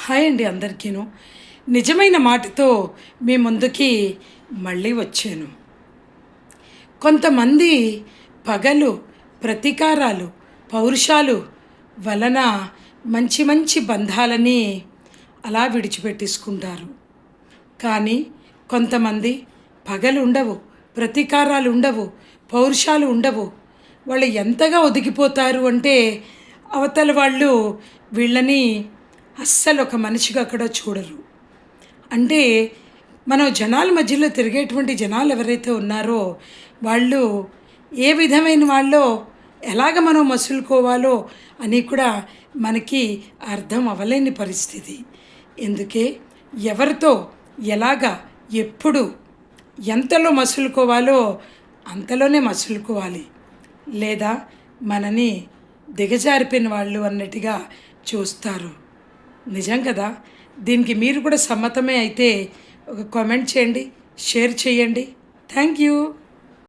Hi అండి అందరికీను. నిజమైన మాటతో మీ ముందుకి మళ్ళీ వచ్చాను. కొంతమంది పగలు, ప్రతీకారాలు, పౌరుషాలు వలన మంచి మంచి బంధాలని అలా విడిచిపెట్టేసుకుంటారు. కానీ కొంతమంది పగలు ఉండవు, ప్రతీకారాలు ఉండవు, పౌరుషాలు ఉండవు. వాళ్ళు ఎంతగా ఒదిగిపోతారు అంటే అవతల వాళ్ళు వీళ్ళని అస్సలు ఒక మనిషిగా కూడా చూడరు. అంటే మనం జనాల మధ్యలో తిరిగేటువంటి జనాలు ఎవరైతే ఉన్నారో వాళ్ళు ఏ విధమైన వాళ్ళో ఎలాగ మనం మసులుకోవాలో అని కూడా మనకి అర్థం అవ్వలేని పరిస్థితి. ఎందుకే ఎవరితో ఎలాగా ఎప్పుడు ఎంతలో మసులుకోవాలో అంతలోనే మసులుకోవాలి, లేదా మనని దిగజారిపోయిన వాళ్ళు అన్నట్టుగా చూస్తారు. నిజం కదా. దీనికి మీరు కూడా సమ్మతమే అయితే ఒక కామెంట్ చేయండి, షేర్ చేయండి. Thank you.